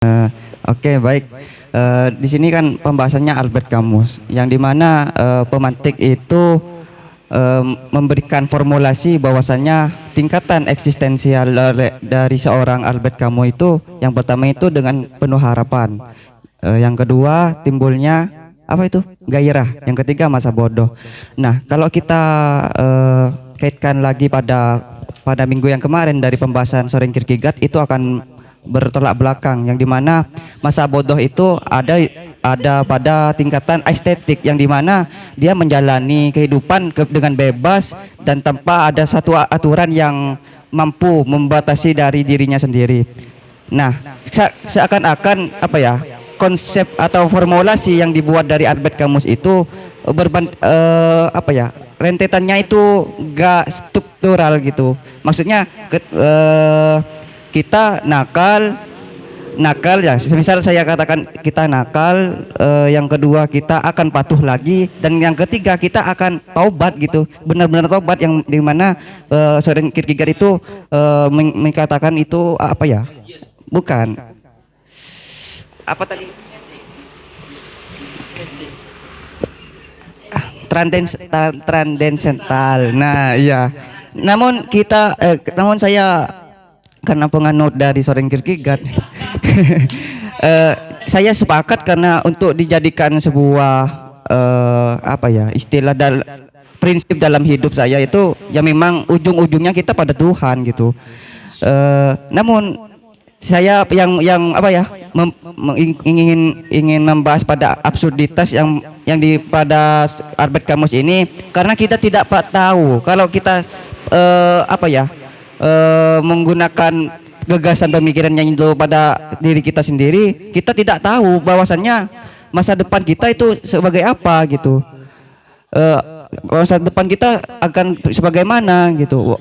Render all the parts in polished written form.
Eh, Oke, baik. Di sini kan pembahasannya Albert Camus, yang dimana pemantik itu memberikan formulasi bahwasanya tingkatan eksistensial dari seorang Albert Camus itu, yang pertama itu dengan penuh harapan, yang kedua timbulnya apa itu gairah, yang ketiga masa bodoh. Nah, kalau kita kaitkan lagi pada minggu yang kemarin dari pembahasan Soren Kierkegaard, itu akan bertolak belakang, yang dimana masa bodoh itu ada pada tingkatan estetik, yang dimana dia menjalani kehidupan dengan bebas dan tanpa ada satu aturan yang mampu membatasi dari dirinya sendiri. Nah, seakan-akan apa ya, konsep atau formulasi yang dibuat dari Albert Camus itu apa ya, rentetannya itu gak struktural gitu. Maksudnya kita nakal ya, misal saya katakan kita nakal, yang kedua kita akan patuh lagi, dan yang ketiga kita akan taubat gitu, benar-benar taubat, yang dimana Soren Kierkegaard itu mengatakan itu apa ya, bukan apa tadi, trandensental. Nah iya, namun saya karena penganut dari Soren Kierkegaard, saya sepakat, karena untuk dijadikan sebuah apa ya, istilah prinsip dalam hidup saya itu ya memang ujung-ujungnya kita pada Tuhan gitu. Namun saya yang apa ya, ingin membahas pada absurditas yang di pada Albert Camus ini, karena kita tidak tahu kalau kita apa ya, menggunakan gagasan pemikirannya itu pada diri kita sendiri, kita tidak tahu bahwasannya masa depan kita itu sebagai apa gitu. Masa depan kita akan sebagaimana gitu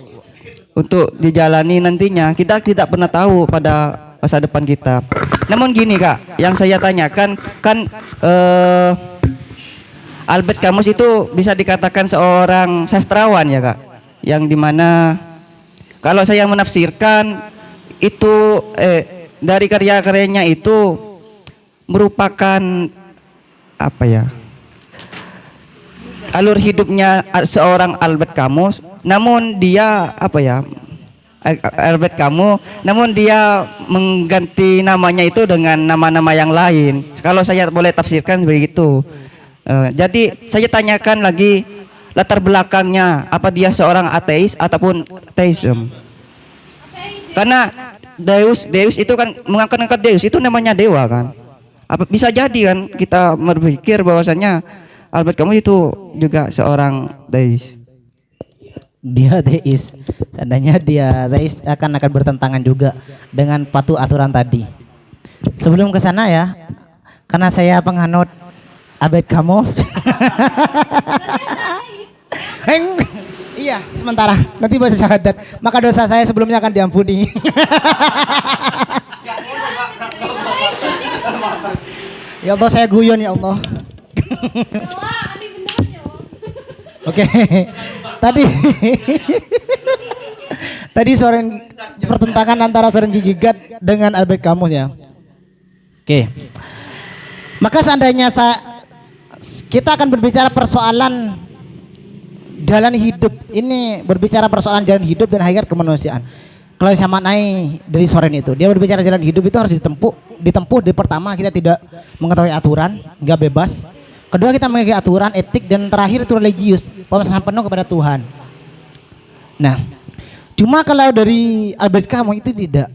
untuk dijalani nantinya, kita tidak pernah tahu pada masa depan kita. Namun gini Kak, yang saya tanyakan kan, Albert Camus itu bisa dikatakan seorang sastrawan ya Kak, yang dimana kalau saya menafsirkan itu dari karya-karyanya itu merupakan apa ya, alur hidupnya seorang Albert Camus, namun dia apa ya, Albert Camus, namun dia mengganti namanya itu dengan nama-nama yang lain. Kalau saya boleh tafsirkan begitu. Jadi saya tanyakan lagi latar belakangnya, apa dia seorang ateis ataupun teisme? Karena Deus itu kan, mengangkat Deus itu namanya dewa kan. Apa bisa jadi kan kita berpikir bahwasanya Albert Camus itu juga seorang deis. Dia teis. Seandainya dia teis akan bertentangan juga dengan patuh aturan tadi. Sebelum ke sana ya, karena saya penganut Albert Camus. Iya, sementara. Nanti bahasa syahadat. Maka dosa saya sebelumnya akan diampuni. Ya Allah, saya guyon ya Allah. Oke. Tadi pertentangan antara Soren Kierkegaard dengan Albert Camus ya. Oke. Maka seandainya kita akan berbicara persoalan jalan hidup, ini berbicara persoalan jalan hidup dan hakikat kemanusiaan. Kalau saya maknai dari Soren itu, dia berbicara jalan hidup itu harus ditempuh di pertama kita tidak mengetahui aturan, nggak bebas. Kedua kita memiliki aturan, etik, dan terakhir itu religius, pemasangan penuh kepada Tuhan. Nah, cuma kalau dari Albert Camus itu tidak.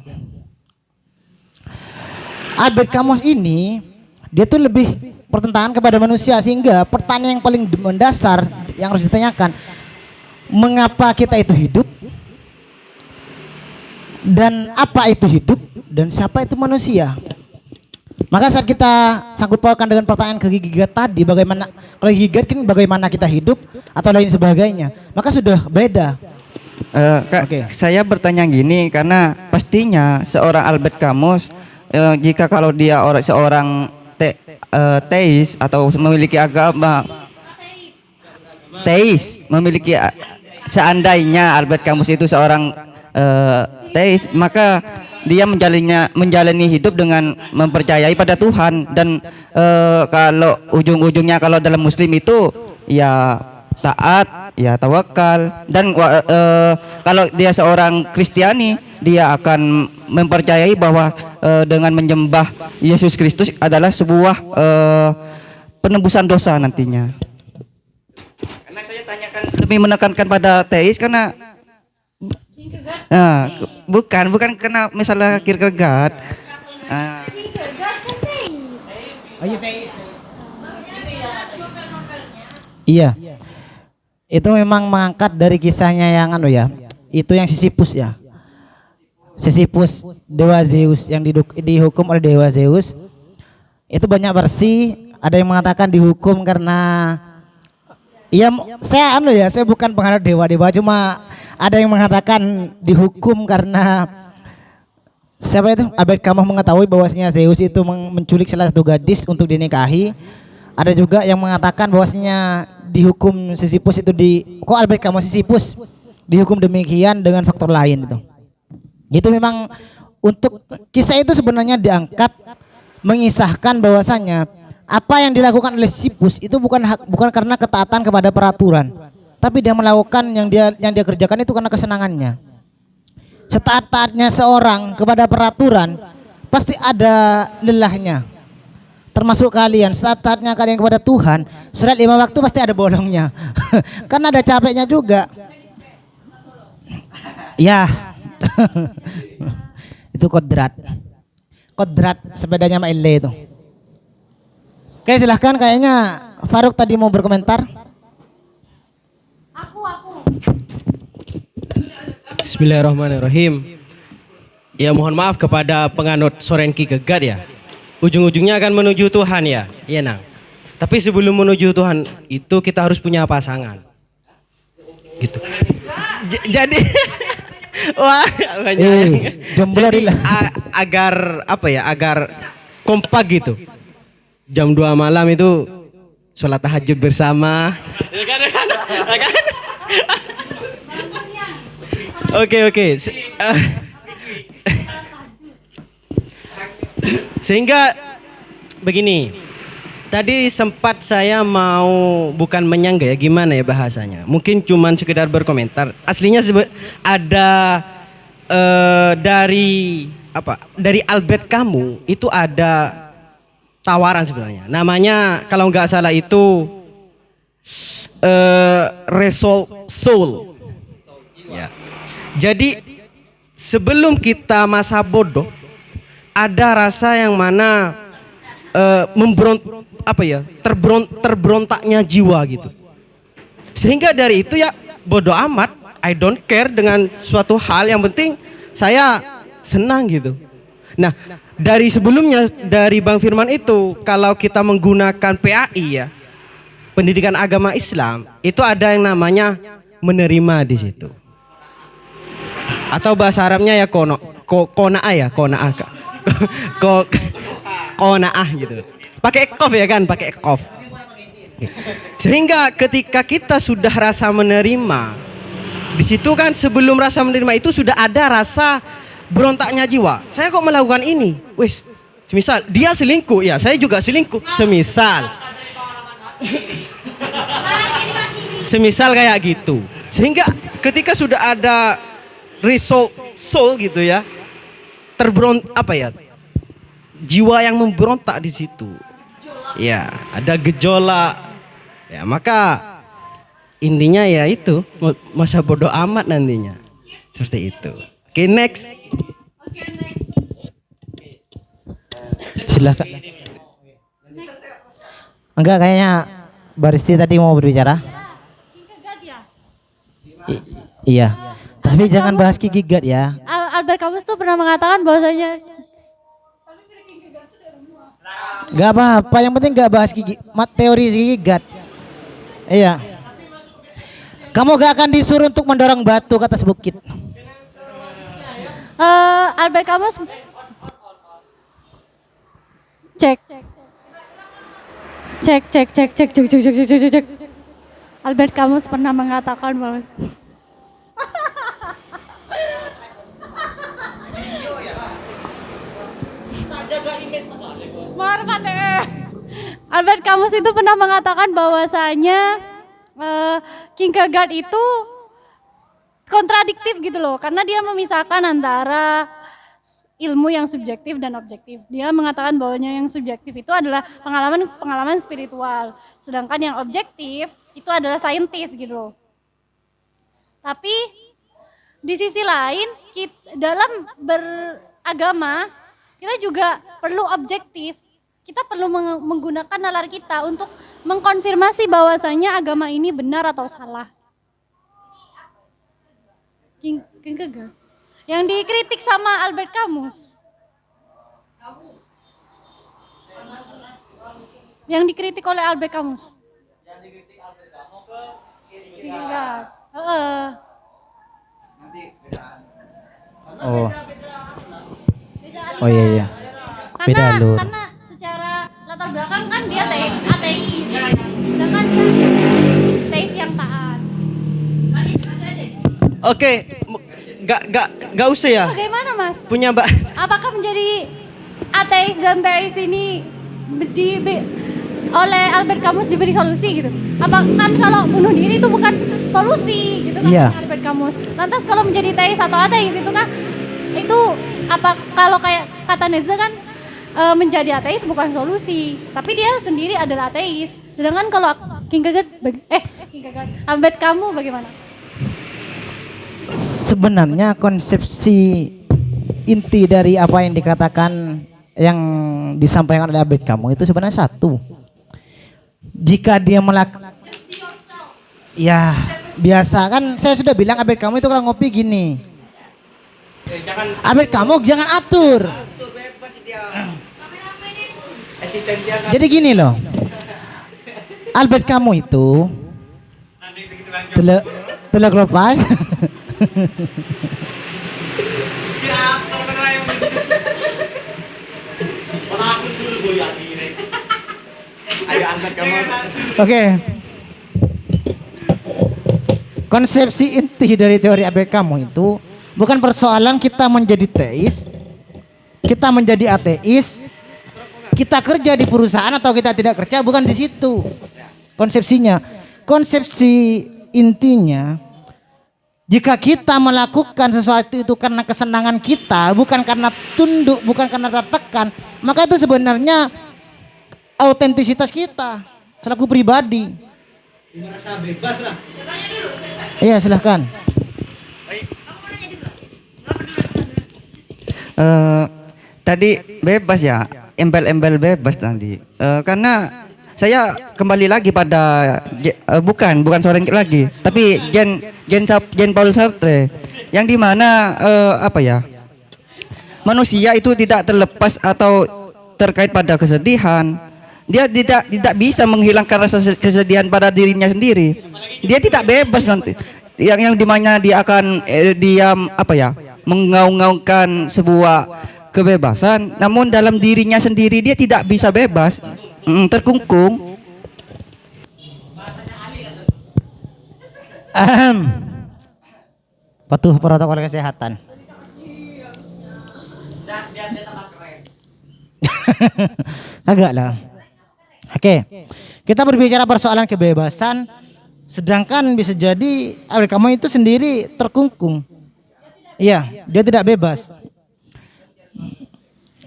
Albert Camus ini dia tuh lebih pertentangan kepada manusia, sehingga pertanyaan yang paling mendasar yang harus ditanyakan, mengapa kita itu hidup, dan apa itu hidup, dan siapa itu manusia. Maka saat kita sangkut pautkan dengan pertanyaan Kierkegaard tadi, bagaimana kalau Kierkegaard kan bagaimana kita hidup atau lain sebagainya, maka sudah beda. Kak, saya bertanya gini karena pastinya seorang Albert Camus, jika kalau dia seorang teis atau memiliki agama teis, seandainya Albert Camus itu seorang teis, maka dia menjalani hidup dengan mempercayai pada Tuhan. Dan kalau ujung-ujungnya kalau dalam Muslim itu ya taat, ya tawakal. Dan kalau dia seorang Kristiani, dia akan mempercayai bahwa dengan menyembah Yesus Kristus adalah sebuah penebusan dosa nantinya. Karena saya tanyakan lebih menekankan pada teis karena bukan karena misalnya Kierkegaard. Iya. Itu memang mengangkat dari kisahnya yang ya. Itu yang Sisyphus ya. Sisyphus dewa Zeus yang dihukum oleh dewa Zeus. Itu banyak versi, ada yang mengatakan dihukum karena saya bukan penganut dewa-dewa, cuma ada yang mengatakan dihukum karena siapa itu? Albert Camus mengetahui bahwasanya Zeus itu menculik salah satu gadis untuk dinikahi. Ada juga yang mengatakan bahwasanya dihukum Sisyphus itu kok Albert Camus Sisyphus dihukum demikian dengan faktor lain itu. Itu memang untuk kisah itu sebenarnya diangkat mengisahkan bahwasanya apa yang dilakukan oleh Sisyphus itu bukan karena ketaatan kepada peraturan, tapi dia melakukan yang dia kerjakan itu karena kesenangannya. Setaat-taatnya seorang kepada peraturan pasti ada lelahnya. Termasuk kalian, setaat-taatnya kalian kepada Tuhan, sholat 5 waktu pasti ada bolongnya. Karena ada capeknya juga. Ya. Itu kodrat sepedanya Mak Ile itu. Oke, silahkan, kayaknya Faruk tadi mau berkomentar. Aku. Bismillahirrahmanirrahim. Ya, mohon maaf kepada penganut Soren Kierkegaard ya. Ujung-ujungnya akan menuju Tuhan ya, iya nang. Tapi sebelum menuju Tuhan itu kita harus punya pasangan. Gitu. Jadi wah, jadi agar kompak gitu. Jam 2 malam itu sholat tahajud bersama. Oke. Sehingga begini, tadi sempat saya mau bukan menyanggah ya, gimana ya bahasanya. Mungkin cuman sekedar berkomentar. Aslinya ada dari Albert Camus itu ada tawaran sebenarnya. Namanya kalau nggak salah itu Resolve Soul. Ya. Jadi sebelum kita masa bodoh, ada rasa yang mana terberontaknya jiwa gitu. Sehingga dari itu ya bodoh amat, I don't care dengan suatu hal, yang penting saya senang gitu. Nah, dari sebelumnya dari Bang Firman itu, kalau kita menggunakan PAI ya, pendidikan agama Islam, itu ada yang namanya menerima di situ. Atau bahasa Arabnya ya kona'ah gitu. Pakai kof ya kan, pakai kof. Sehingga ketika kita sudah rasa menerima, di situ kan sebelum rasa menerima itu sudah ada rasa berontaknya jiwa. Saya kok melakukan ini? Wis, semisal dia selingkuh, ya saya juga selingkuh. Semisal kayak gitu. Sehingga ketika sudah ada resolve soul gitu ya, jiwa yang memberontak di situ. Ya, ada gejolak. Ya, maka intinya ya itu masa bodoh amat nantinya. Seperti itu. Oke, next. Silakan. Enggak, kayaknya Baristi tadi mau berbicara. Iya. Tapi jangan bahas Kierkegaard ya. Albert Camus tuh pernah mengatakan bahwasanya Gak apa-apa, yang penting gak bahas teori Kierkegaard. Iya. Kamu gak akan disuruh untuk mendorong batu ke atas bukit. Albert Camus cek. Albert Camus pernah mengatakan bahwa Maaf Albert Camus itu pernah mengatakan bahwasanya Kierkegaard itu kontradiktif gitu loh, karena dia memisahkan antara ilmu yang subjektif dan objektif. Dia mengatakan bahwanya yang subjektif itu adalah pengalaman spiritual, sedangkan yang objektif itu adalah saintis gitu loh. Tapi di sisi lain dalam beragama kita juga perlu objektif. Kita perlu menggunakan nalar kita untuk mengkonfirmasi bahwasanya agama ini benar atau salah. Kierkegaard yang dikritik sama Albert Camus. Yang dikritik oleh Albert Camus. Yang dikritik Albert Camus ke Kierkegaard. Oh. Beda aliran. Oh iya iya. Beda alur. Karena secara latar belakang kan dia ateis. Sedangkan dia ateis yang taat. Oke, gak usah ya. Bagaimana Mas? Punya mbak. Apakah menjadi ateis dan teis ini oleh Albert Camus diberi solusi gitu? Apa kan kalau bunuh diri itu bukan solusi gitu kan Iya. Albert Camus. Lantas kalau menjadi teis atau ateis itu kan itu apa kalau kayak kata Nietzsche kan menjadi ateis bukan solusi, tapi dia sendiri adalah ateis. Sedangkan kalau Kierkegaard Albert Camus bagaimana? Sebenarnya konsepsi inti dari apa yang dikatakan yang disampaikan oleh Albert Camus itu sebenarnya satu. Jika dia ya biasa kan saya sudah bilang Albert Camus itu kalau ngopi gini. Albert Camus jangan atur. Jadi gini loh. Albert Camus itu telek lepas. Oke. Konsepsi inti dari teori Albert Camus itu bukan persoalan kita menjadi teis, kita menjadi ateis, kita kerja di perusahaan atau kita tidak kerja, bukan di situ konsepsinya. Konsepsi intinya, jika kita melakukan sesuatu itu karena kesenangan kita, bukan karena tunduk, bukan karena tertekan, maka itu sebenarnya autentisitas kita selaku pribadi. Merasa bebas lah. Iya silahkan. Tadi bebas ya, embel-embel bebas tadi. Karena saya kembali lagi pada bukan Soren lagi, tapi Jean Paul Sartre yang dimana apa ya, manusia itu tidak terlepas atau terkait pada kesedihan. Dia tidak bisa menghilangkan rasa kesedihan pada dirinya sendiri. Dia tidak bebas nanti. Yang dimana dia akan diam apa ya, mengaung-ngaungkan sebuah kebebasan, namun dalam dirinya sendiri dia tidak bisa bebas, terkungkung. Patuh protokol kesehatan. Kagak lah. Oke, kita berbicara persoalan kebebasan, sedangkan bisa jadi Albert Camus itu sendiri terkungkung. Iya, dia tidak bebas.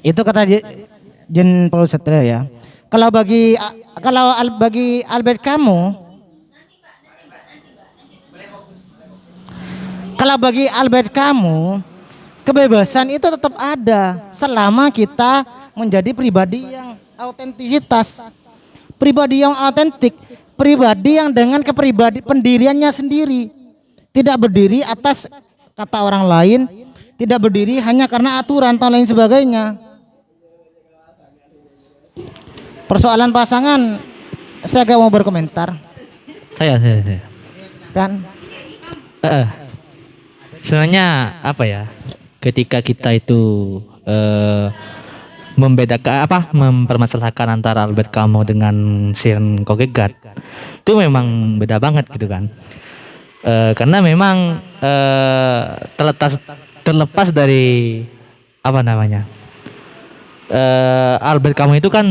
Itu kata Jean Paul Sartre ya. Kalau bagi Albert Camus, kebebasan itu tetap ada selama kita menjadi pribadi yang autentisitas, pribadi yang autentik, pribadi yang dengan pendiriannya sendiri, tidak berdiri atas kata orang lain, tidak berdiri hanya karena aturan atau lain sebagainya. Persoalan pasangan, saya gak mau berkomentar. Saya. Kan? Sebenarnya apa ya? Ketika kita itu mempermasalahkan antara Albert Camus dengan Søren Kierkegaard, itu memang beda banget gitu kan. Karena memang terlepas dari apa namanya, Albert Camus itu kan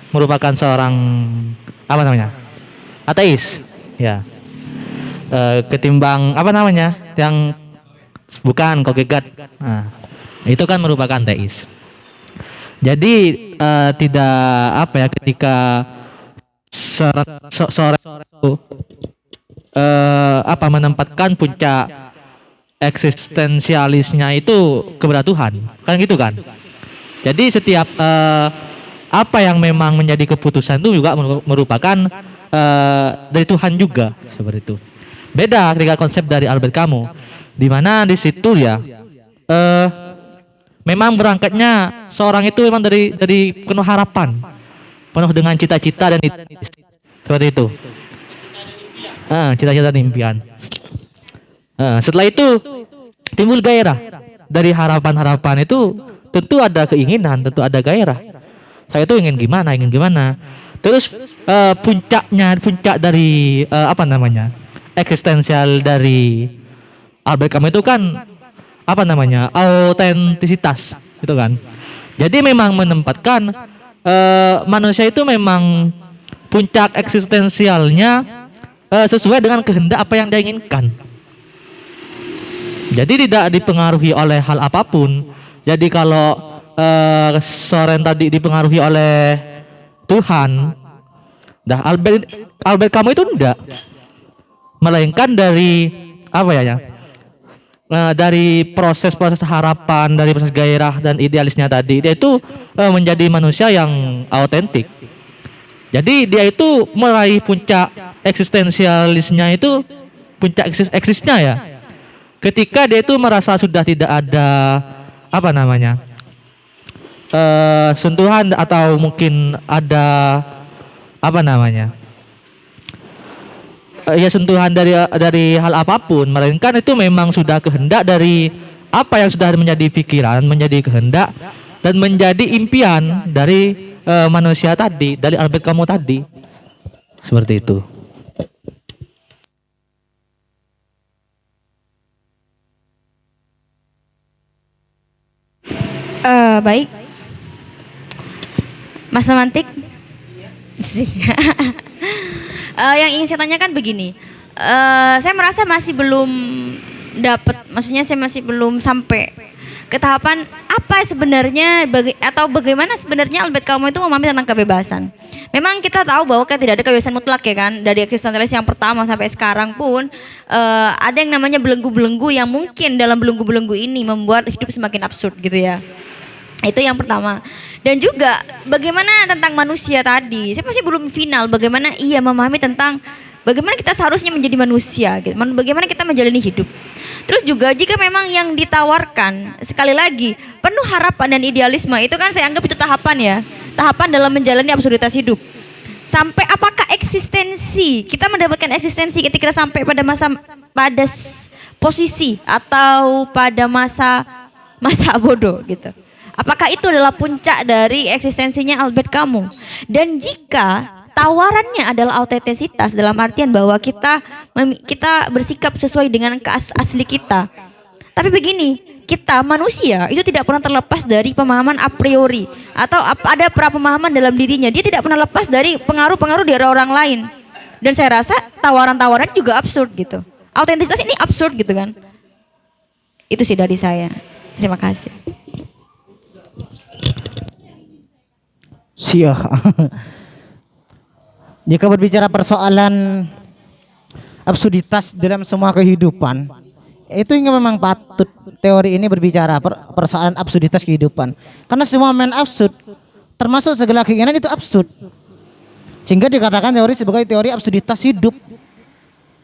merupakan seorang apa namanya, ateis, ya. Ketimbang apa namanya, yang bukan Kierkegaard, nah, itu kan merupakan ateis. Jadi tidak apa ya, ketika seorang itu apa menempatkan puncak eksistensialisnya itu kepada Tuhan, kan gitu kan. Jadi setiap apa yang memang menjadi keputusan itu juga merupakan dari Tuhan juga, seperti itu. Beda ketika konsep dari Albert Camus, di mana di situ ya memang berangkatnya seorang itu memang dari penuh harapan, penuh dengan cita-cita dan seperti itu. Cita-cita dan impian. Setelah itu timbul gairah. Dari harapan-harapan itu tentu ada keinginan, tentu ada gairah. Saya itu ingin gimana. Terus puncak dari apa namanya, eksistensial dari Albert Camus itu kan apa namanya, autentisitas, gitu kan. Jadi memang menempatkan manusia itu memang puncak eksistensialnya sesuai dengan kehendak apa yang dia inginkan. Jadi tidak dipengaruhi oleh hal apapun. Jadi kalau Soren tadi dipengaruhi oleh Tuhan, dah Albert Camus itu enggak, melainkan dari apa ya, dari proses harapan, dari proses gairah dan idealisnya tadi, dia itu menjadi manusia yang autentik. Jadi dia itu meraih puncak eksistensialisnya itu, puncak eksisnya ya, ketika dia itu merasa sudah tidak ada apa namanya, sentuhan atau mungkin ada apa namanya, ya sentuhan dari hal apapun, melainkan itu memang sudah kehendak dari apa yang sudah menjadi pikiran, menjadi kehendak dan menjadi impian dari manusia tadi, dari Albert Camus tadi, seperti itu. Baik, Mas Mantik. Yang ingin saya tanyakan begini, saya merasa masih belum dapat, maksudnya saya masih belum sampai ke tahapan apa sebenarnya atau bagaimana sebenarnya Albert Camus itu memahami tentang kebebasan. Memang kita tahu bahwa kan tidak ada kebebasan mutlak ya kan, dari eksistensialis yang pertama sampai sekarang pun ada yang namanya belenggu-belenggu yang mungkin dalam belenggu-belenggu ini membuat hidup semakin absurd gitu ya. Itu yang pertama. Dan juga bagaimana tentang manusia tadi, saya masih belum final bagaimana ia memahami tentang bagaimana kita seharusnya menjadi manusia gitu. Bagaimana kita menjalani hidup. Terus juga jika memang yang ditawarkan, sekali lagi, penuh harapan dan idealisme, itu kan saya anggap itu tahapan ya. Tahapan dalam menjalani absurditas hidup. Sampai apakah eksistensi, kita mendapatkan eksistensi ketika kita sampai pada posisi atau pada masa bodoh gitu. Apakah itu adalah puncak dari eksistensinya Albert Camus? Dan jika tawarannya adalah autentisitas dalam artian bahwa kita bersikap sesuai dengan asli kita. Tapi begini, kita manusia itu tidak pernah terlepas dari pemahaman a priori atau ada pemahaman dalam dirinya. Dia tidak pernah lepas dari pengaruh-pengaruh dari orang lain. Dan saya rasa tawaran-tawaran juga absurd gitu. Autentisitas ini absurd gitu kan. Itu sih dari saya. Terima kasih. Siap. Jika berbicara persoalan absurditas dalam semua kehidupan, itu yang memang patut teori ini berbicara persoalan absurditas kehidupan. Karena semua main absurd, termasuk segala keinginan itu absurd. Sehingga dikatakan teori sebagai teori absurditas hidup.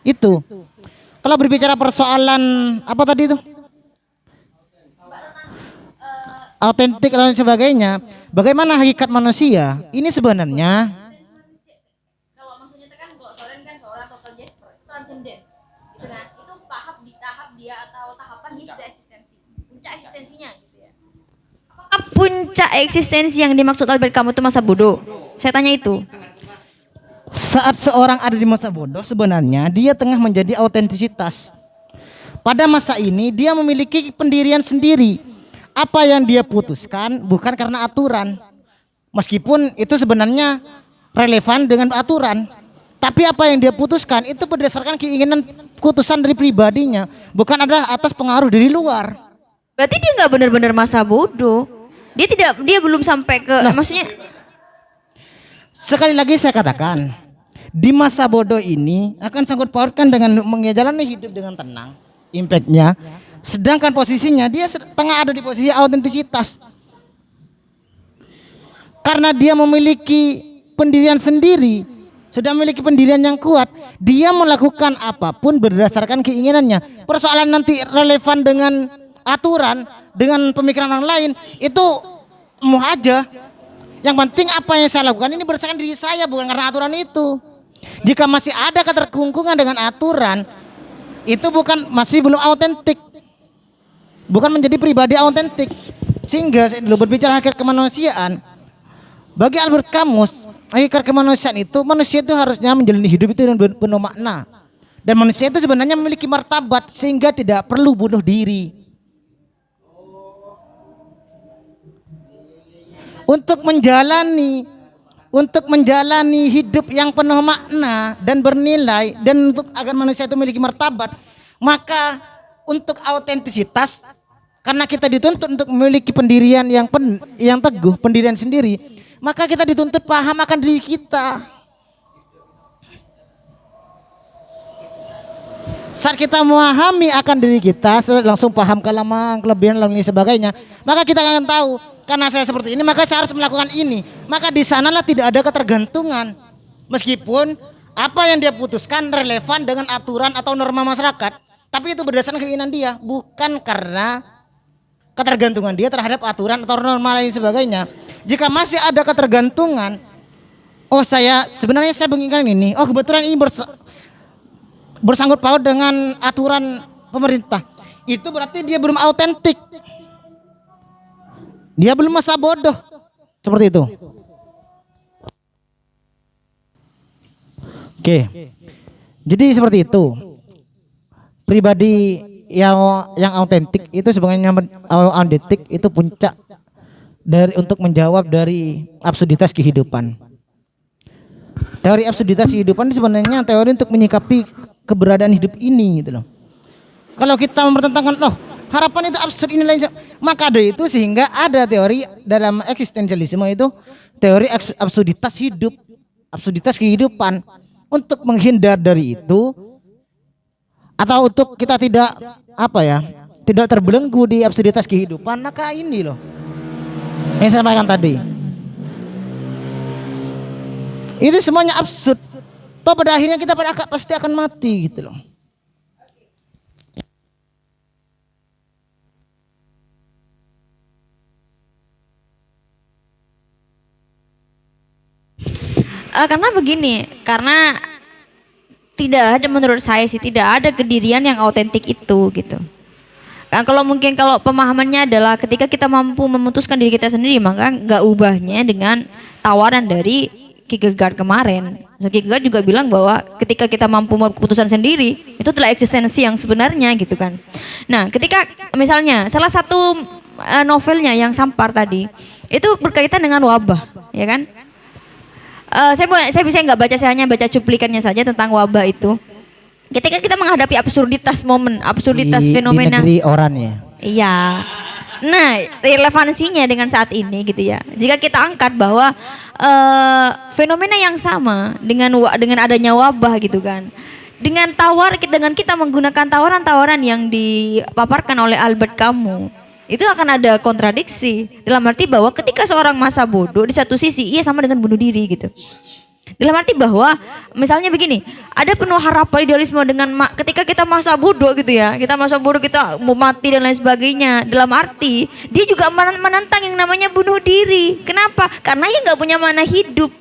Itu. Kalau berbicara persoalan apa tadi itu? Autentik dan sebagainya. Bagaimana hakikat manusia? Ini sebenarnya Kalau maksudnya kan kalau Soren kan seorang total Jasper itu transenden gitu kan, itu tahap dia atau tahapan dia sudah eksistensi, puncak eksistensinya gitu ya. Apakah puncak eksistensi yang dimaksud Albert Camus itu masa bodoh? Saya tanya itu. saat seorang ada di masa bodoh, sebenarnya dia tengah menjadi autentisitas. Pada masa ini dia memiliki pendirian sendiri. apa yang dia putuskan bukan karena aturan. Meskipun itu sebenarnya relevan dengan aturan. Tapi apa yang dia putuskan itu berdasarkan keinginan putusan dari pribadinya, bukan ada atas pengaruh dari luar. Berarti dia nggak benar-benar masa bodoh. Dia belum sampai ke maksudnya Sekali lagi saya katakan, di masa bodoh ini akan sangkut pautkan dengan menjalani hidup dengan tenang, impactnya. Sedangkan posisinya dia tengah ada di posisi autentisitas. Karena dia memiliki pendirian sendiri, sudah memiliki pendirian yang kuat, dia melakukan apapun berdasarkan keinginannya. Persoalan nanti relevan dengan aturan, dengan pemikiran orang lain, itu mau aja. Yang penting apa yang saya lakukan ini berdasarkan diri saya, bukan karena aturan itu. Jika masih ada keterkungkungan dengan aturan, itu masih belum autentik, bukan menjadi pribadi autentik. Sehingga saya dulu berbicara hakikat kemanusiaan. Bagi Albert Camus, hakikat kemanusiaan itu, manusia itu harusnya menjalani hidup itu dengan penuh makna. Dan manusia itu sebenarnya memiliki martabat sehingga tidak perlu bunuh diri. Untuk menjalani hidup yang penuh makna dan bernilai, dan untuk agar manusia itu memiliki martabat, maka untuk autentisitas, karena kita dituntut untuk memiliki pendirian yang teguh, pendirian sendiri, maka kita dituntut paham akan diri kita. Saat kita memahami akan diri kita, langsung paham kelemahan, kelebihan, dan sebagainya, maka kita akan tahu, karena saya seperti ini, maka saya harus melakukan ini. Maka di sanalah tidak ada ketergantungan. Meskipun apa yang dia putuskan relevan dengan aturan atau norma masyarakat, tapi itu berdasarkan keinginan dia, bukan karena ketergantungan dia terhadap aturan atau norma lain sebagainya. Jika masih ada ketergantungan, oh sebenarnya saya menginginkan ini, oh kebetulan ini bersangkut paut dengan aturan pemerintah, itu berarti dia belum autentik. Dia belum masa bodoh. Seperti itu. Oke. Jadi seperti itu. Pribadi yang autentik itu sebenarnya autentik itu puncak untuk menjawab dari absurditas kehidupan. Teori absurditas kehidupan itu sebenarnya teori untuk menyikapi keberadaan hidup ini gitu loh. Kalau kita mempertentangkan harapan itu absurd ini lain, maka dari itu sehingga ada teori dalam eksistensialisme itu teori absurditas hidup, absurditas kehidupan. Untuk menghindar dari itu atau untuk kita tidak tidak terbelenggu di absurditas kehidupan, maka ini loh yang saya sampaikan tadi. Itu semuanya absurd. Toh pada akhirnya kita pasti akan mati gitu loh. Karena begini, karena tidak ada, menurut saya sih tidak ada kedirian yang autentik itu gitu. Kan kalau pemahamannya adalah ketika kita mampu memutuskan diri kita sendiri, maka nggak ubahnya dengan tawaran dari Kierkegaard kemarin. So, Kierkegaard juga bilang bahwa ketika kita mampu memutuskan sendiri, itu adalah eksistensi yang sebenarnya gitu kan. Nah, ketika misalnya salah satu novelnya yang Sampar tadi itu berkaitan dengan wabah, ya kan? Saya bisa nggak baca, saya hanya baca cuplikannya saja tentang wabah itu. Ketika kita menghadapi absurditas momen, absurditas fenomena di negeri orang ya. Iya. Nah, relevansinya dengan saat ini gitu ya. Jika kita angkat bahwa fenomena yang sama dengan adanya wabah gitu kan. Dengan kita menggunakan tawaran-tawaran yang dipaparkan oleh Albert Camus, itu akan ada kontradiksi. Dalam arti bahwa ketika seorang masa bodoh di satu sisi ia sama dengan bunuh diri gitu. Dalam arti bahwa misalnya begini, ada penuh harapan idealisme dengan ketika kita masa bodoh gitu ya, kita masa bodoh kita mau mati dan lain sebagainya. Dalam arti dia juga menantang yang namanya bunuh diri. Kenapa? Karena ia nggak punya makna hidup.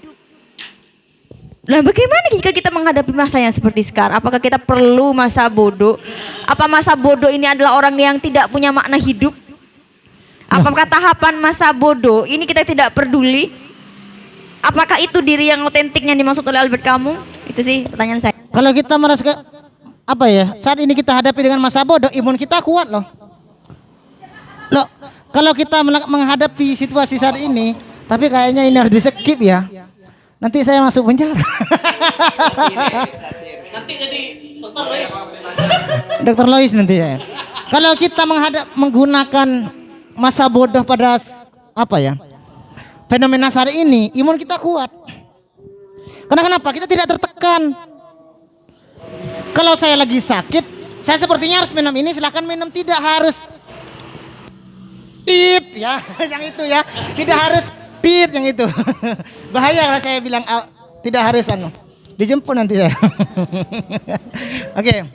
Nah, bagaimana jika kita menghadapi masa yang seperti sekarang? Apakah kita perlu masa bodoh? Apa masa bodoh ini adalah orang yang tidak punya makna hidup? Apakah tahapan masa bodoh ini kita tidak peduli? Apakah itu diri yang otentiknya dimaksud oleh Albert Camus? Itu sih pertanyaan saya. Kalau kita merasa saat ini kita hadapi dengan masa bodoh, imun kita kuat loh. kalau kita menghadapi situasi saat ini, tapi kayaknya ini harus di-skip ya. Nanti saya masuk penjara. Nanti jadi Dr. Lois. Dr. Lois nanti ya. Kalau kita menggunakan masa bodoh pada apa ya? Fenomena saat ini, imun kita kuat. Karena kenapa? Kita tidak tertekan. Kalau saya lagi sakit, saya sepertinya harus minum ini, silakan minum, tidak harus tit ya, yang itu ya. Tidak harus tit yang itu. Bahaya kalau saya bilang tidak harus dijemput nanti saya. Oke.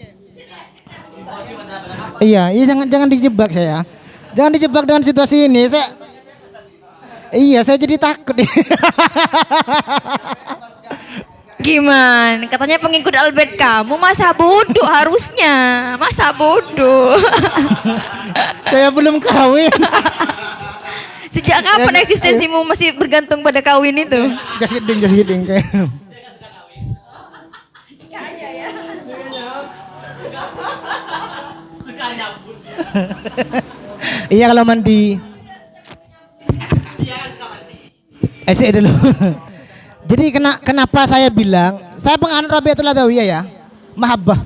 Iya, jangan dijebak saya. Jangan dijebak dengan situasi ini. Saya jadi takut. Gimana? Katanya pengikut Albert kamu masa bodoh harusnya. Masa bodoh. Saya belum kawin. Sejak kapan eksistensimu masih bergantung pada kawin itu? Just kidding kayak. Iya kalau mandi. Sih dulu. Jadi kenapa saya bilang saya penganut Rabiatul Adawiyah ya, mahabbah.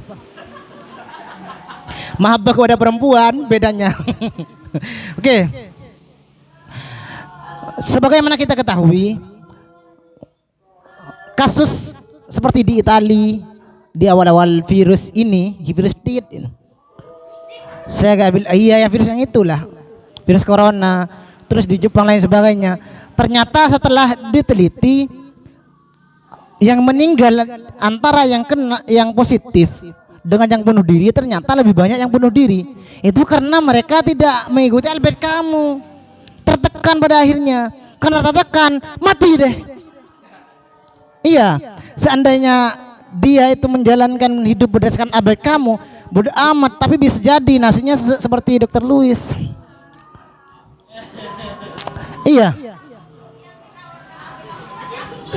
Mahabbah kepada perempuan bedanya. Oke. Sebagaimana kita ketahui, kasus seperti di Itali di awal-awal virus ini, virus TID ini. Saya gak bilang iya yang virus yang itulah, virus corona, terus di Jepang lain sebagainya. Ternyata setelah diteliti, yang meninggal antara yang positif dengan yang bunuh diri ternyata lebih banyak yang bunuh diri. Itu karena mereka tidak mengikuti Albert Camus. Tertekan pada akhirnya. Karena tertekan mati deh. Iya, seandainya dia itu menjalankan hidup berdasarkan Albert Camus, bodoh amat, tapi bisa jadi nasibnya seperti Dr. Louis. Iya.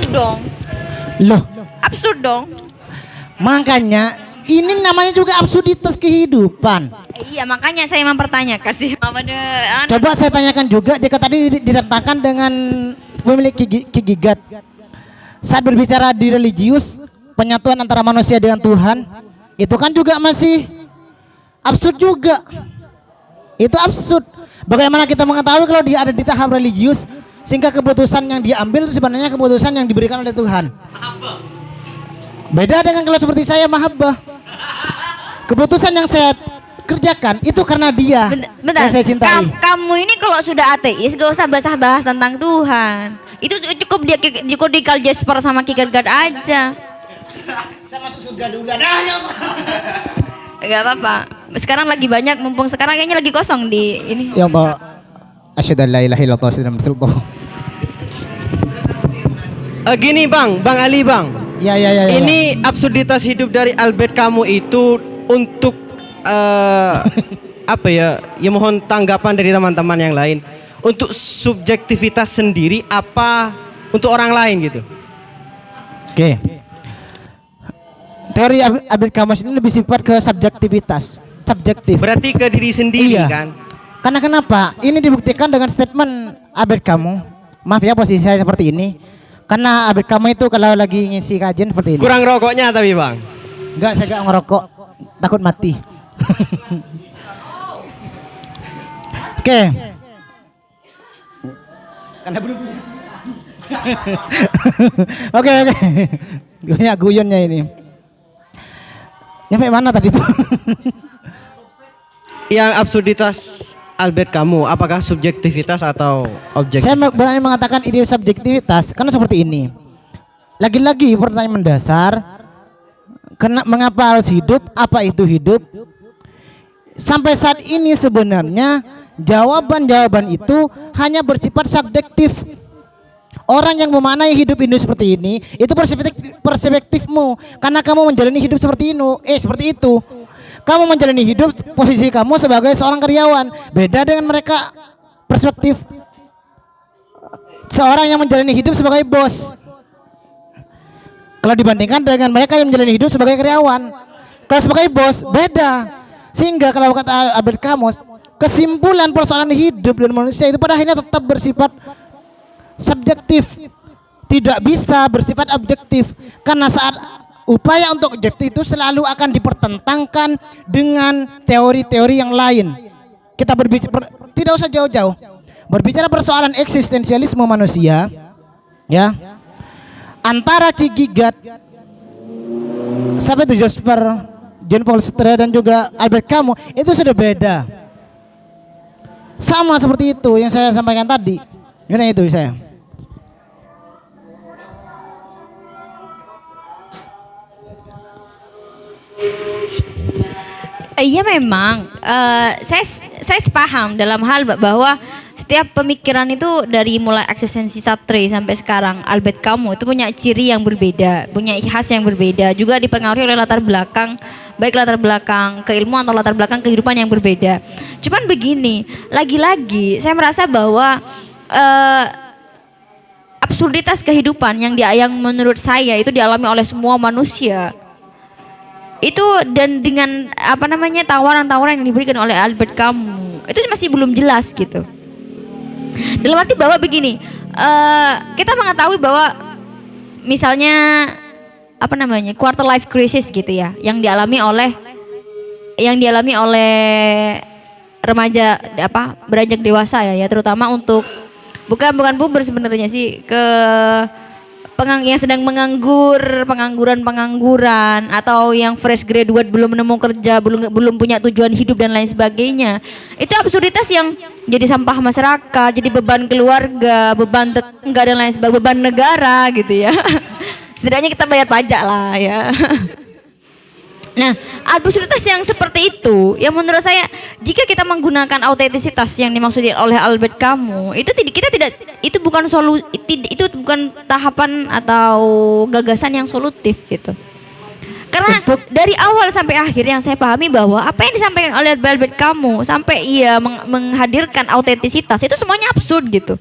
Dong. Loh, Absurd dong. makanya ini namanya juga absurditas kehidupan. Iya, makanya saya mempertanyakan sih. Coba saya tanyakan juga, jika tadi ditentangkan dengan pemilik Kigigat, saat berbicara di religius, penyatuan antara manusia dengan Tuhan, itu kan juga masih absurd juga. Itu absurd. Bagaimana kita mengetahui kalau dia ada di tahap religius, sehingga keputusan yang dia ambil itu sebenarnya keputusan yang diberikan oleh Tuhan. Beda dengan kalau seperti saya mahabbah. Keputusan yang saya kerjakan itu karena dia Bentar, yang saya cintai. Kamu ini kalau sudah ateis gak usah bahas tentang Tuhan. Itu cukup di Karl Jasper sama Kierkegaard aja. Saya masuk surga dulu. Gak apa-apa. Sekarang lagi banyak, mumpung sekarang kayaknya lagi kosong di ini. Ya Allah, asyhadu an la ilaha illallah wa asyhadu anna Muhammadan rasulullah. Gini Bang Ali Bang. Ya. Ini absurditas hidup dari Albert Camus itu untuk apa ya? Ya mohon tanggapan dari teman-teman yang lain. Untuk subjektivitas sendiri apa untuk orang lain gitu. Oke. Teori Albert Camus ini lebih sifat ke subjektivitas, subjektif. Berarti ke diri sendiri Iya. kan? Karena kenapa? Ini dibuktikan dengan statement Albert Camus. Maaf ya posisi saya seperti ini. Karena Albert Camus itu kalau lagi ngisi kajian seperti ini. Kurang rokoknya tapi Bang. Enggak, saya enggak ngerokok. Takut mati. Oke. Karena belum. Oke. Banyak guyonnya ini. Nyampe mana tadi tuh? Yang absurditas Albert Camus, apakah subjektivitas atau objektif? Saya berani mengatakan ide subjektivitas karena seperti ini. Lagi-lagi pertanyaan mendasar, mengapa harus hidup? Apa itu hidup? Sampai saat ini sebenarnya jawaban-jawaban itu hanya bersifat subjektif. Orang yang memaknai hidup ini seperti ini, itu perspektifmu. Karena kamu menjalani hidup seperti seperti itu. Kamu menjalani hidup posisi kamu sebagai seorang karyawan. Beda dengan mereka perspektif seorang yang menjalani hidup sebagai bos. Kalau dibandingkan dengan mereka yang menjalani hidup sebagai karyawan. Kalau sebagai bos beda. Sehingga kalau kata Albert Camus, kesimpulan persoalan hidup dan manusia itu pada akhirnya tetap bersifat subjektif, tidak bisa bersifat objektif, karena saat upaya untuk objektif itu selalu akan dipertentangkan dengan teori-teori yang lain. Kita berbicara, tidak usah jauh-jauh, berbicara persoalan eksistensialisme manusia, ya, antara Kierkegaard, sampai itu Jasper, Jean Paul Sartre dan juga Albert Camus itu sudah beda. Sama seperti itu yang saya sampaikan tadi. Ini itu saya. Iya memang, saya sepaham dalam hal bahwa setiap pemikiran itu dari mulai eksistensi Sartre sampai sekarang Albert Camus itu punya ciri yang berbeda, punya khas yang berbeda, juga dipengaruhi oleh latar belakang, baik latar belakang keilmuan atau latar belakang kehidupan yang berbeda. Cuman begini, lagi-lagi saya merasa bahwa absurditas kehidupan yang menurut saya itu dialami oleh semua manusia. Itu dan dengan tawaran-tawaran yang diberikan oleh Albert Camus itu masih belum jelas gitu. Dalam arti bahwa begini, kita mengetahui bahwa misalnya quarter life crisis gitu ya, yang dialami oleh remaja beranjak dewasa ya, terutama untuk bukan puber sebenarnya sih, yang sedang pengangguran atau yang fresh graduate belum menemu kerja, belum punya tujuan hidup dan lain sebagainya. Itu absurditas yang jadi sampah masyarakat, jadi beban keluarga, beban tetangga dan lain sebagainya, beban negara gitu ya. Setidaknya kita bayar pajak lah ya. Nah, absurditas yang seperti itu, yang menurut saya jika kita menggunakan autentisitas yang dimaksud oleh Albert Camus, itu bukan itu bukan tahapan atau gagasan yang solutif gitu. Karena dari awal sampai akhir yang saya pahami bahwa apa yang disampaikan oleh Albert Camus sampai ia menghadirkan autentisitas itu semuanya absurd gitu.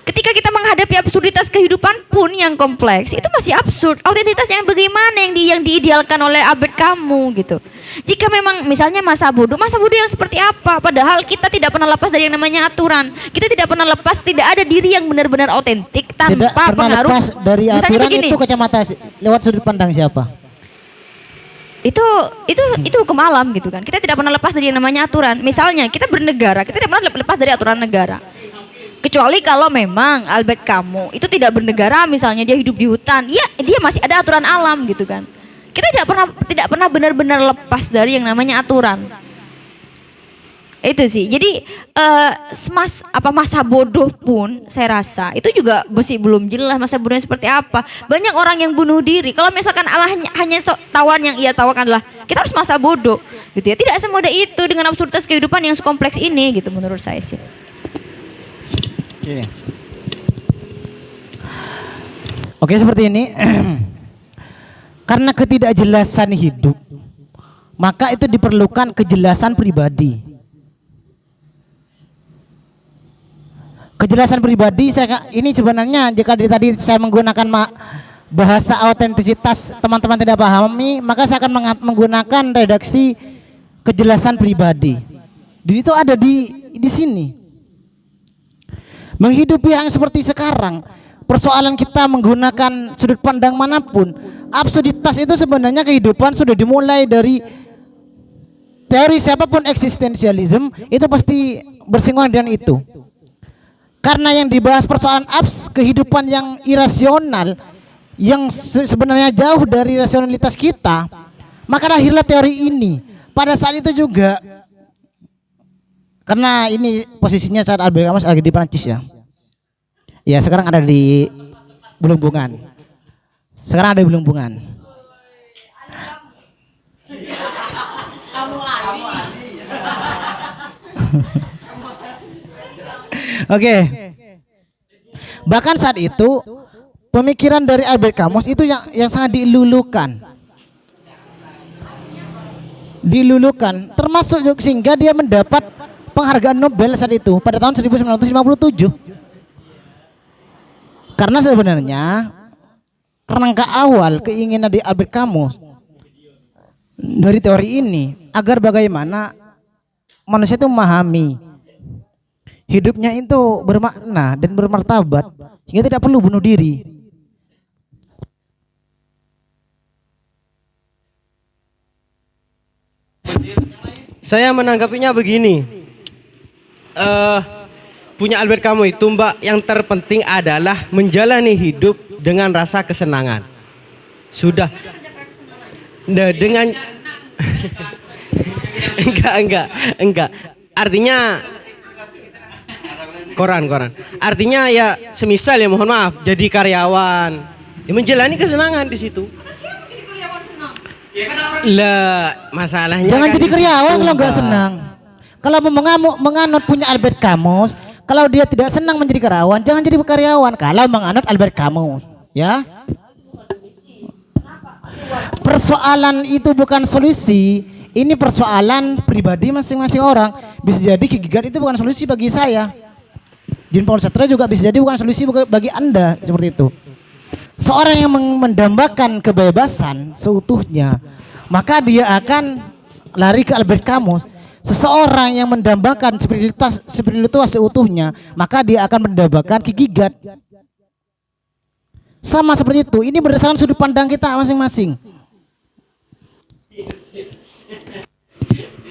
Ketika kita menghadapi absurditas kehidupan pun yang kompleks, itu masih absurd. Autentitas yang bagaimana yang diidealkan oleh Albert Camus gitu. Jika memang misalnya masa bodoh yang seperti apa? Padahal kita tidak pernah lepas dari yang namanya aturan. Kita tidak pernah lepas, tidak ada diri yang benar-benar otentik tanpa tidak pernah pengaruh. lepas dari Misalnya aturan begini, itu kacamata lewat sudut pandang siapa? Itu hukum alam gitu kan. Kita tidak pernah lepas dari yang namanya aturan. Misalnya kita bernegara, kita tidak pernah lepas dari aturan negara. Kecuali kalau memang Albert Camus itu tidak bernegara, misalnya dia hidup di hutan, ya dia masih ada aturan alam gitu kan. Kita tidak pernah benar-benar lepas dari yang namanya aturan. Itu sih. Jadi masa bodoh pun saya rasa itu juga masih belum jelas masa bodohnya seperti apa. Banyak orang yang bunuh diri. Kalau misalkan hanya tawaran yang ia tawarkan adalah kita harus masa bodoh gitu ya. Tidak semudah itu dengan absurditas kehidupan yang sekompleks ini gitu menurut saya sih. Oke, seperti ini. Karena ketidakjelasan hidup, maka itu diperlukan kejelasan pribadi. Kejelasan pribadi ini sebenarnya jika tadi saya menggunakan bahasa autentisitas teman-teman tidak pahami, maka saya akan menggunakan redaksi kejelasan pribadi. Dan itu ada di sini. Menghidupi yang seperti sekarang, persoalan kita menggunakan sudut pandang manapun, absurditas itu sebenarnya kehidupan sudah dimulai dari teori siapapun eksistensialisme itu pasti bersinggungan dengan itu. Karena yang dibahas persoalan kehidupan yang irasional, yang sebenarnya jauh dari rasionalitas kita, maka lahirlah teori ini. Pada saat itu juga, karena ini posisinya saat Albert Camus lagi di Prancis ya. Ya sekarang ada di Belumpungan. Oke. Bahkan saat itu pemikiran dari Albert Camus itu yang sangat dilulukan, termasuk sehingga dia mendapat penghargaan Nobel saat itu pada tahun 1957. Karena sebenarnya kerangka awal keinginan di Albert Camus dari teori ini agar bagaimana manusia itu memahami hidupnya itu bermakna dan bermartabat sehingga tidak perlu bunuh diri. Saya menanggapinya begini. Punya Albert Camus itu Mbak, yang terpenting adalah menjalani hidup dengan rasa kesenangan. Sudah. Nah, dengan enggak. Artinya koran. Artinya ya semisal ya mohon maaf jadi karyawan, ya menjalani kesenangan di situ. Lah, masalahnya Jangan kan jadi di situ, karyawan kalau nggak Mbak. senang. Kalau menganut punya Albert Camus, kalau dia tidak senang menjadi karyawan, jangan jadi karyawan. Kalau menganut Albert Camus, ya. Persoalan itu bukan solusi. Ini persoalan pribadi masing-masing orang. Bisa jadi gigigat itu bukan solusi bagi saya. Jin Paul Sartre juga bisa jadi bukan solusi bagi Anda, seperti itu. Seorang yang mendambakan kebebasan seutuhnya, maka dia akan lari ke Albert Camus. Seseorang yang mendambakan spiritualitas seutuhnya, maka dia akan mendambakan gigigat. Sama seperti itu. Ini berdasarkan sudut pandang kita masing-masing.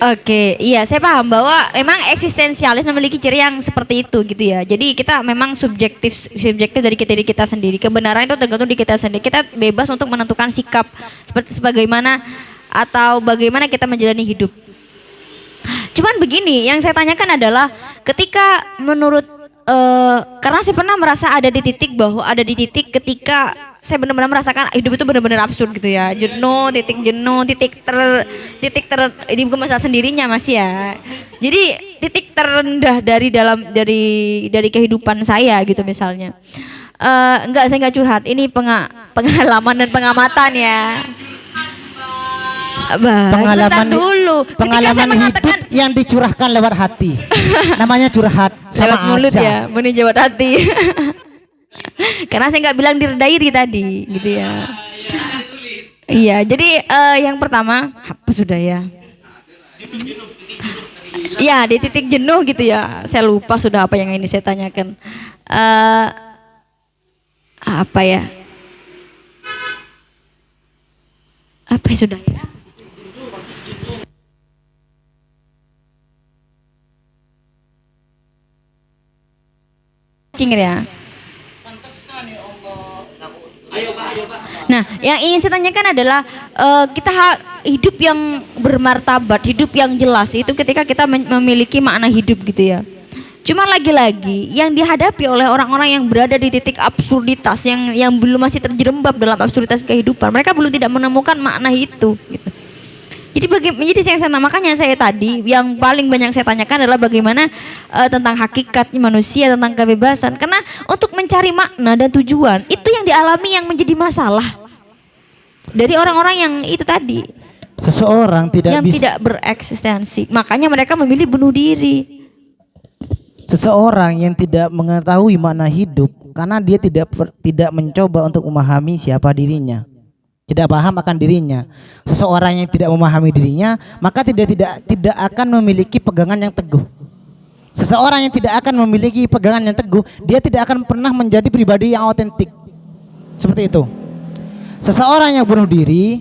Oke, iya saya paham bahwa memang eksistensialis memiliki ciri yang seperti itu gitu ya. Jadi kita memang subjektif dari diri kita sendiri. Kebenaran itu tergantung di kita sendiri. Kita bebas untuk menentukan sikap seperti sebagaimana atau bagaimana kita menjalani hidup. Cuman begini, yang saya tanyakan adalah ketika menurut karena saya pernah merasa ada di titik ketika saya benar-benar merasakan hidup itu benar-benar absurd gitu ya, jenuh, titik ini bukan masalah sendirinya Mas ya. Jadi titik terendah dari kehidupan saya gitu misalnya. Enggak, saya enggak curhat. Ini pengalaman dan pengamatan ya. Sebentar dulu. Ketika saya mengatakan hidup yang dicurahkan lewat hati. Namanya curhat. lewat Sama mulut aja. ya, meninjau hati. Karena saya nggak bilang diredairi tadi, gitu ya. Iya, jadi yang pertama apa sudah ya? Iya, di titik jenuh gitu ya. Saya lupa sudah apa yang ini saya tanyakan. Apa ya? Apa ya sudah ya? Cingir ya. Nah, yang ingin saya tanyakan adalah kita hidup yang bermartabat, hidup yang jelas itu ketika kita memiliki makna hidup gitu ya. Cuma lagi-lagi yang dihadapi oleh orang-orang yang berada di titik absurditas yang belum masih terjerembab dalam absurditas kehidupan, mereka belum tidak menemukan makna itu gitu. Jadi makanya saya tadi yang paling banyak saya tanyakan adalah bagaimana tentang hakikat manusia, tentang kebebasan. Karena untuk mencari makna dan tujuan itu yang dialami yang menjadi masalah dari orang-orang yang itu tadi. Seseorang tidak bereksistensi. Makanya mereka memilih bunuh diri. Seseorang yang tidak mengetahui makna hidup karena dia tidak mencoba untuk memahami siapa dirinya. Tidak paham akan dirinya. Seseorang yang tidak memahami dirinya, maka tidak akan memiliki pegangan yang teguh. Seseorang yang tidak akan memiliki pegangan yang teguh, dia tidak akan pernah menjadi pribadi yang otentik. Seperti itu. Seseorang yang bunuh diri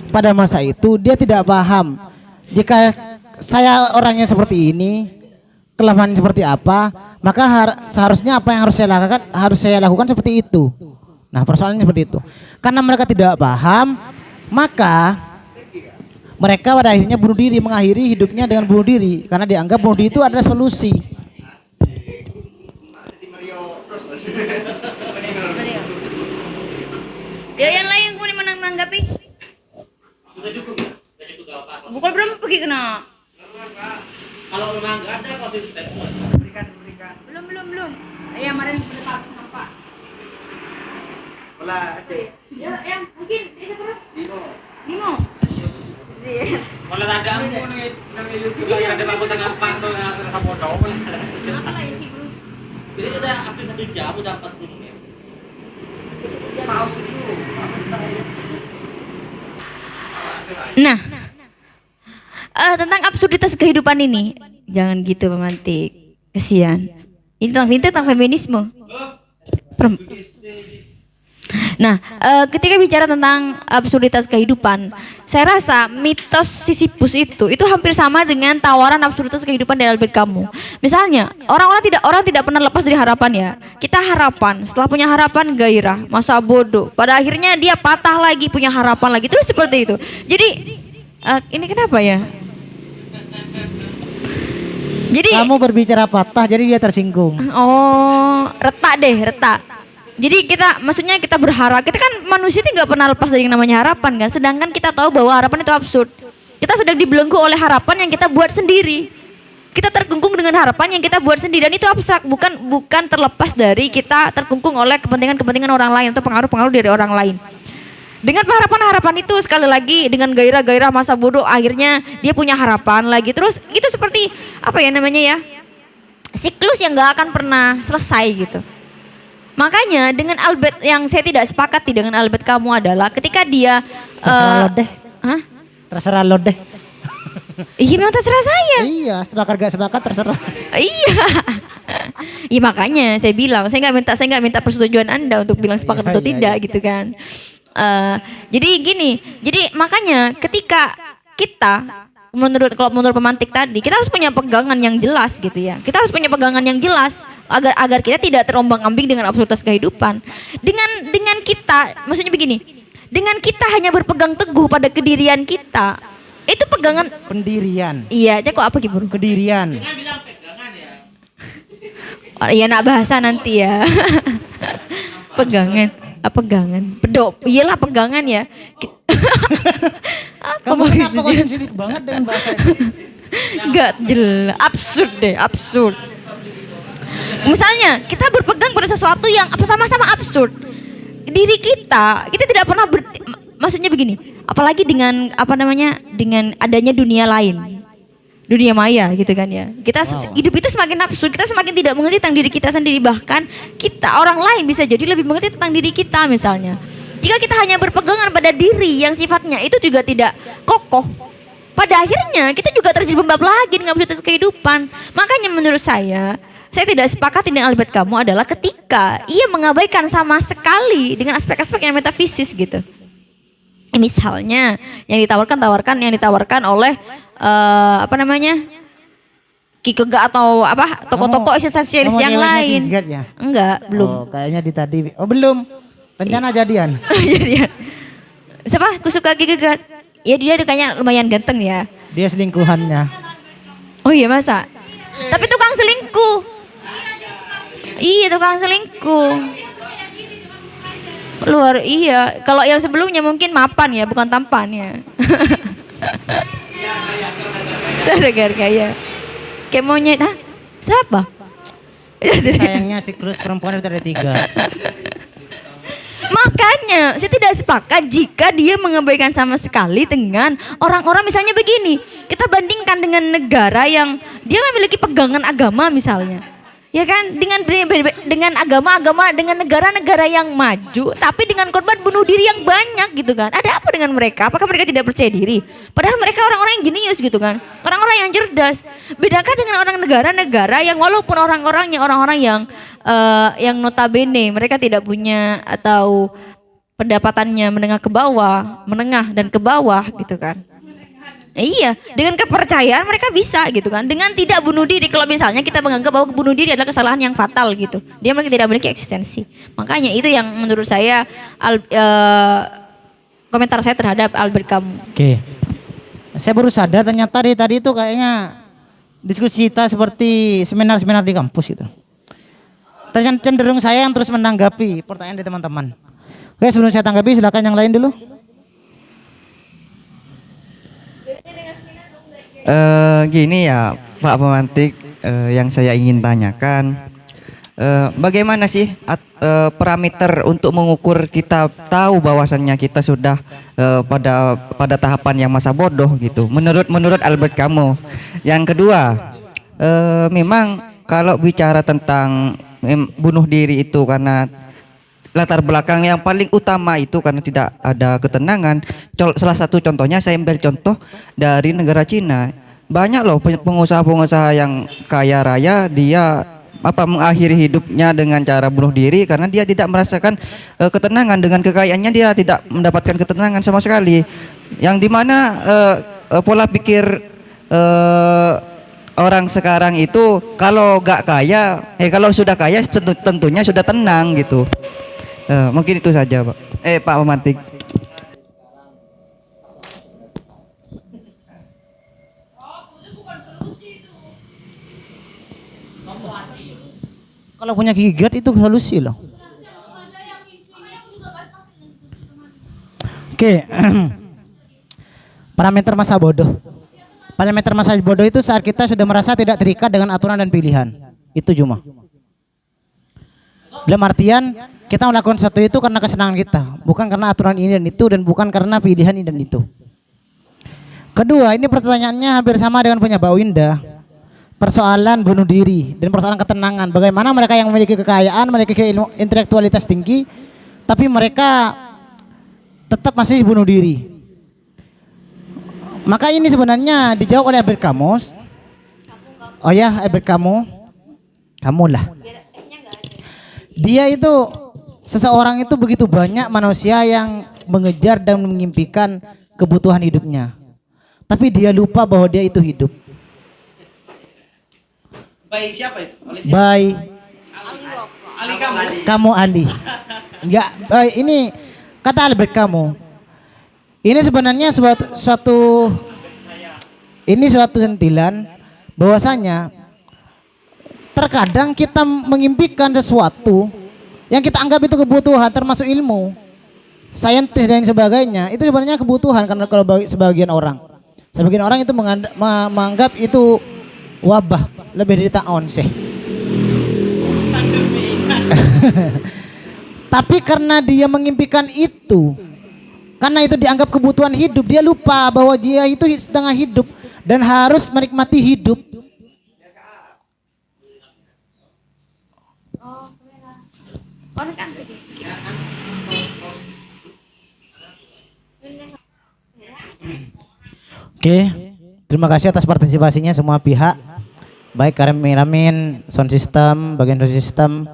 pada masa itu dia tidak paham. Jika saya orangnya seperti ini, kelemahan seperti apa, maka seharusnya apa yang harus saya lakukan seperti itu. Nah, persoalannya seperti itu. Karena mereka tidak paham, maka mereka pada akhirnya bunuh diri, mengakhiri hidupnya dengan bunuh diri karena dianggap bunuh diri itu adalah solusi. Ya, yang lain pun menanggapi. Sudah cukup ya? Pukul berapa pergi kena? Kalau memang nggak ada closing statement, berikan. Belum. Ya, kemarin sudah sampai. Ya, yang mungkin bisa berapa? Limo. Kalau ada ampun nang YouTube ada bangun tengah pantau yang akan kamu tahu. Apa lah ini bro? Jadi udah hampir 1 jam udah 40 menit. Nah, tentang absurditas kehidupan ini. Jangan gitu pemantik. Kesian. Ini tentang feminisme. Nah, ketika bicara tentang absurditas kehidupan, saya rasa mitos Sisyphus itu hampir sama dengan tawaran absurditas kehidupan dari Albert Camus. Misalnya, orang tidak pernah lepas dari harapan ya. Kita harapan, setelah punya harapan gairah, masa bodoh. Pada akhirnya dia patah lagi, punya harapan lagi. Terus seperti itu. Jadi ini kenapa ya? Jadi Kamu berbicara patah jadi dia tersinggung. oh, retak. Jadi maksudnya kita berharap, kita kan manusia itu nggak pernah lepas dari yang namanya harapan kan. Sedangkan kita tahu bahwa harapan itu absurd. Kita sedang dibelenggu oleh harapan yang kita buat sendiri. Kita terkungkung dengan harapan yang kita buat sendiri dan itu abstrak, bukan terlepas dari kita terkungkung oleh kepentingan orang lain atau pengaruh-pengaruh dari orang lain. Dengan harapan-harapan itu sekali lagi dengan gairah-gairah masa bodoh akhirnya dia punya harapan lagi. Terus itu seperti apa ya namanya ya? Siklus yang nggak akan pernah selesai gitu. Makanya dengan Albert yang saya tidak sepakati dengan Albert Camus adalah ketika dia Terserah lo deh. Hah? Terserah lo deh. Iya memang terserah saya. Iya, sepakat gak sepakat terserah. Iya. Iya makanya saya bilang saya nggak minta persetujuan Anda untuk bilang sepakat atau tidak gitu kan. Jadi gini, jadi makanya ketika kita kalau menurut pemantik tadi kita harus punya pegangan yang jelas gitu ya. Kita harus punya pegangan yang jelas agar kita tidak terombang-ambing dengan absurditas kehidupan. Dengan kita, maksudnya begini, dengan kita hanya berpegang teguh pada kedirian kita, itu pegangan Pendirian. iya, kok apa gitu? Kedirian. Oh, iya nak bahasa nanti ya. Pegangan. Iyalah pegangan ya. Apa Kamu kenapa kok maksudnya? sensitif banget dengan bahasa itu? Enggak jelas, absurd. Misalnya kita berpegang pada sesuatu yang sama-sama absurd. Diri kita tidak pernah maksudnya begini, apalagi dengan dengan adanya dunia lain. Dunia maya gitu kan ya. Kita hidup itu semakin absurd, kita semakin tidak mengerti tentang diri kita sendiri, bahkan orang lain bisa jadi lebih mengerti tentang diri kita misalnya. Jika kita hanya berpegangan pada diri yang sifatnya itu juga tidak kokoh, pada akhirnya kita juga terjebak lagi dengan absurditas kehidupan. Makanya menurut saya tidak sepakat dengan Albert Camus adalah ketika ia mengabaikan sama sekali dengan aspek-aspek yang metafisis gitu. Misalnya yang ditawarkan oleh Kierkegaard atau tokoh-tokoh eksistensialis yang lain. Ya? Enggak, belum. Oh, kayaknya di tadi. Oh, belum. Rencana jadian. Jadian. Siapa? Aku suka Kierkegaard. Ya dia kayaknya lumayan ganteng ya. Dia selingkuhannya. Oh iya masa? Tapi tukang selingkuh. Iya tukang selingkuh. Iya. Kalau yang sebelumnya mungkin mapan ya, bukan tampan ya. Negara kaya. Kayak monyet, siapa? Sayangnya siklus perempuan itu ada 3. Makanya saya tidak sepakat jika dia mengabaikan sama sekali dengan orang-orang misalnya begini. Kita bandingkan dengan negara yang dia memiliki pegangan agama misalnya. Ya kan, dengan agama-agama, dengan negara-negara yang maju, tapi dengan korban bunuh diri yang banyak gitu kan. Ada apa dengan mereka? Apakah mereka tidak percaya diri? Padahal mereka orang-orang yang jenius gitu kan, orang-orang yang cerdas. Bedakan dengan orang negara-negara yang walaupun orang-orang yang notabene mereka tidak punya atau pendapatannya menengah dan ke bawah gitu kan. Iya, dengan kepercayaan mereka bisa gitu kan, dengan tidak bunuh diri. Kalau misalnya kita menganggap bahwa bunuh diri adalah kesalahan yang fatal gitu, dia mereka tidak memiliki eksistensi. Makanya itu yang menurut saya komentar saya terhadap Albert Camus. Oke. Saya baru sadar ternyata tadi itu kayaknya diskusi kita seperti seminar-seminar di kampus gitu. Ternyata cenderung saya yang terus menanggapi pertanyaan dari teman-teman. Oke, sebelum saya tanggapi silakan yang lain dulu. Gini ya Pak Pemantik, yang saya ingin tanyakan, bagaimana sih parameter untuk mengukur kita tahu bahwasannya kita sudah pada tahapan yang masa bodoh gitu, menurut Albert Camus. Yang kedua, memang kalau bicara tentang bunuh diri itu karena latar belakang yang paling utama itu karena tidak ada ketenangan. Salah satu contohnya saya ambil contoh dari negara Cina. Banyak loh pengusaha-pengusaha yang kaya raya, dia mengakhiri hidupnya dengan cara bunuh diri karena dia tidak merasakan ketenangan. Dengan kekayaannya dia tidak mendapatkan ketenangan sama sekali. Yang dimana pola pikir orang sekarang itu kalau gak kaya, kalau sudah kaya tentunya sudah tenang gitu. Mungkin itu saja, Pak. Pak Pemantik. Kalau punya gigat itu solusi loh. Oke. Parameter masa bodoh. Parameter masa bodoh itu saat kita sudah merasa tidak terikat dengan aturan dan pilihan. Itu cuma. Dalam artian kita melakukan sesuatu itu karena kesenangan kita, bukan karena aturan ini dan itu, dan bukan karena pilihan ini dan itu. Kedua, ini pertanyaannya hampir sama dengan punya Mbak Winda. Persoalan bunuh diri dan persoalan ketenangan. Bagaimana mereka yang memiliki kekayaan, memiliki ilmu intelektualitas tinggi, tapi mereka tetap masih bunuh diri. Maka ini sebenarnya dijawab oleh Albert Camus. Oh ya, Albert Camus. Kamulah. Dia itu, seseorang itu begitu banyak manusia yang mengejar dan mengimpikan kebutuhan hidupnya. Tapi dia lupa bahwa dia itu hidup. Baik siapa itu? Baik. Ali kamu. Kamu Ali. Enggak, ini kata Albert Camus. Ini sebenarnya suatu sentilan bahwasanya terkadang kita mengimpikan sesuatu yang kita anggap itu kebutuhan, termasuk ilmu, saintis dan sebagainya. Itu sebenarnya kebutuhan karena kalau bagi sebagian orang itu menganggap itu wabah, lebih dari ta'on sih. Tapi karena dia mengimpikan itu, karena itu dianggap kebutuhan hidup, dia lupa bahwa dia itu setengah hidup dan harus menikmati hidup. Oke, terima kasih atas partisipasinya semua pihak, baik kameramen, sound system, bagian sound system,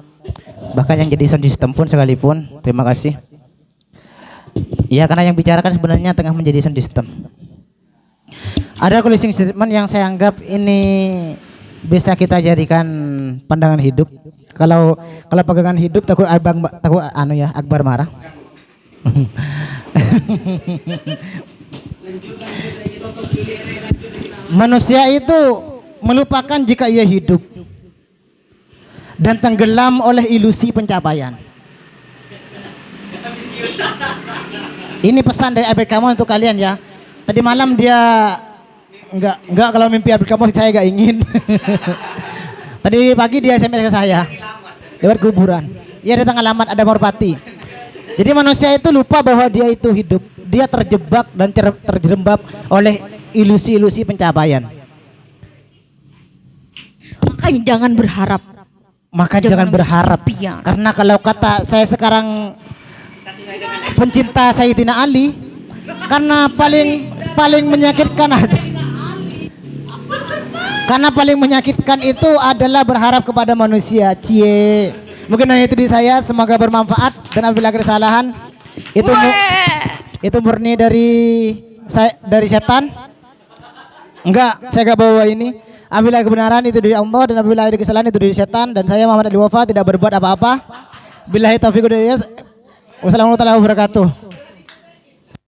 bahkan yang jadi sound system pun sekalipun. Terima kasih. Ya, karena yang bicarakan sebenarnya tengah menjadi sound system. Ada closing statement yang saya anggap ini bisa kita jadikan pandangan hidup. Kalau pegangan hidup takut Akbar marah. Manusia itu melupakan jika ia hidup dan tenggelam oleh ilusi pencapaian. Ini pesan dari Albert Camus untuk kalian ya. Tadi malam dia enggak kalau mimpi Albert Camus saya enggak ingin. Tadi pagi dia SMS ke saya lewat kuburan. Dia datang alamat ada Morpati. Jadi manusia itu lupa bahwa dia itu hidup. Dia terjebak dan terjerembab oleh ilusi-ilusi pencapaian. Makanya jangan berharap. Jangan berharap. impian. Karena kalau kata saya sekarang pencinta Sayyidina Ali, karena paling menyakitkan karena paling menyakitkan itu adalah berharap kepada manusia. Cie. Mungkin hanya itu di saya, semoga bermanfaat dan apabila kesalahan itu murni dari setan. Enggak, saya enggak bawa ini. Apabila kebenaran itu dari Allah dan apabila ada kesalahan itu dari setan, dan saya Muhammad Ali Wafa tidak berbuat apa-apa. Billahi taufiq wal hidayah. Wassalamualaikum warahmatullahi wabarakatuh.